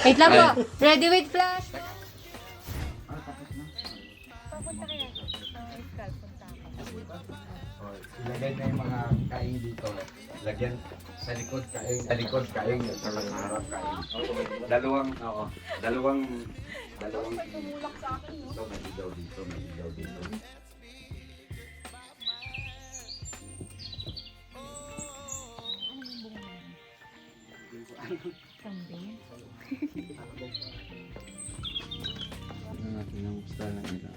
Wait lang po. Ready with flash. Ilagay na yung mga kain dito. Lagyan sa likod kain, sa likod kain, sa harap kain. Dalawang ito, magigaw dito, magigaw dito. Tignan natin ang style ng ila.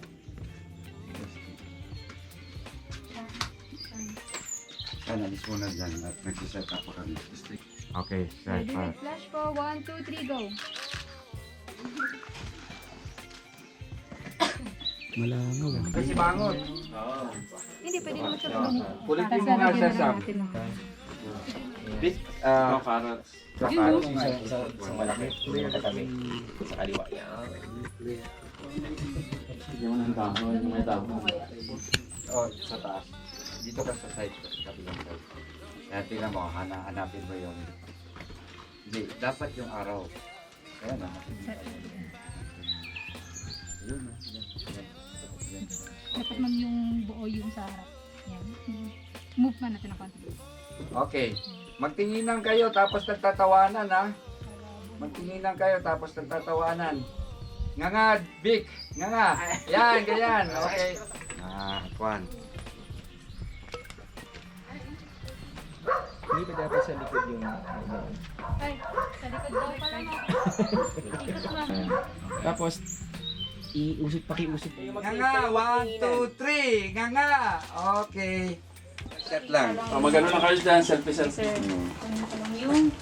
Analis muna dyan at nag-set up pa kami. Okay, set Ready up. with flash po. 1, 2, 3, go. Malangaw. Kasi bangon. Hindi, pwede naman siya pumunta. Kulitin mo nga siya, Sam. Big, carrots. sa malaki. Katabi. Sa kaliwa. Yung ng dahon, yung may dahon. Oh, sa taas. Dito ka sa side, kabilang side. Kaya tingnan mo, hanapin mo yung... Hindi, dapat yung araw. Kaya na. Yun na. Dapat man yung buo yung sa harap. Yan. Move man natin ang konti. Okay. Magtinginan kayo tapos nagtatawanan ha. Magtinginan kayo tapos nagtatawanan. Nga, Vic. Nga. Yan, ganyan. Okay. Kwan. Hindi ba dapat sa likod yung Ay, sa likod daw pala mo. Ikot mo. tapos iusip pakiusip Nga, 1, 2, 3. Nga. Okay. Set lang. Magano na kayo dyan, selfie. Ano pa lang yung...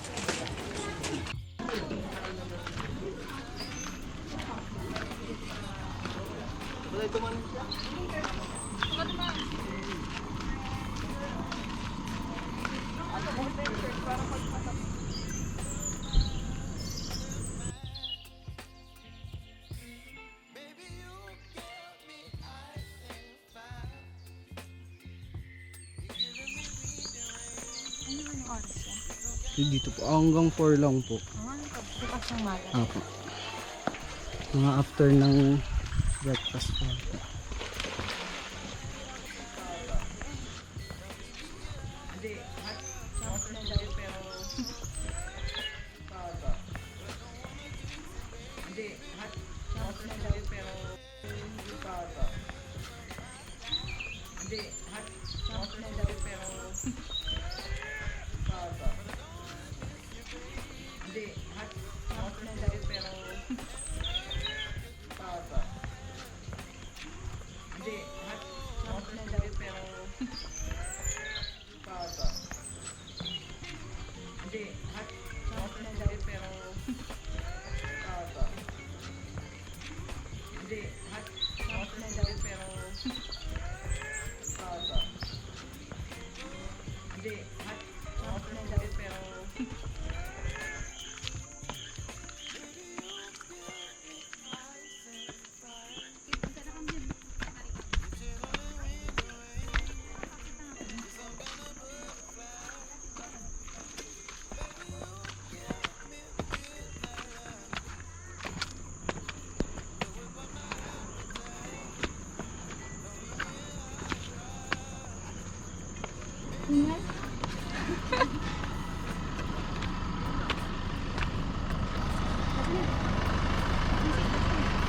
dito po hanggang 4 lang po. Bukas ng maga. Apo. Mga after ng breakfast po.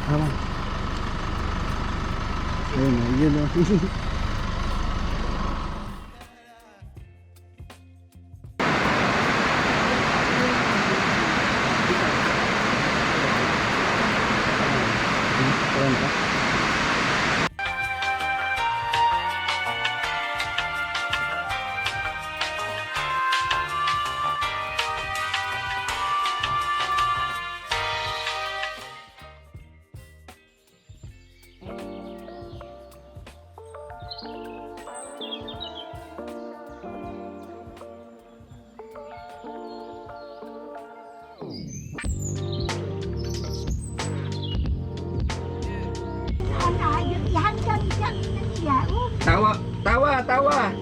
Tama. Ayun, yun o. Tawa, tawa, tawa.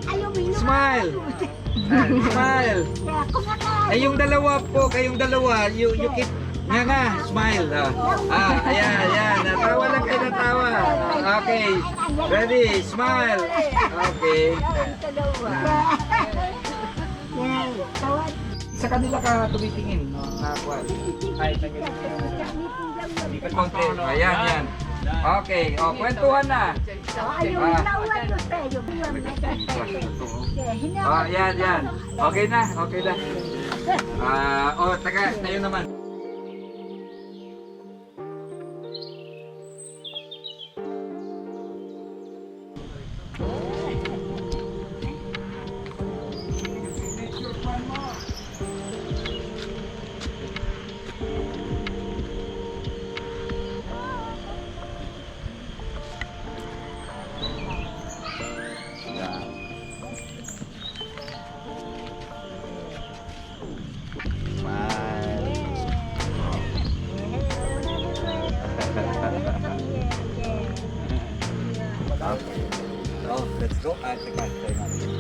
Smile. Smile. Ay, yung dalawa po, kayong dalawa, you keep Nga nga, smile. Ayan, ayan. Natawa lang kayo, natawa. Okay. Ready, smile. Okay. Sa kanila ka tumitingin. Nakakuha. Ay, konti. Ayan, yan. Okay, kwentuhan na. Yan, yan. Okay na, okay na. Taga, tayo naman. Okay. So, let's go. Tayo natin.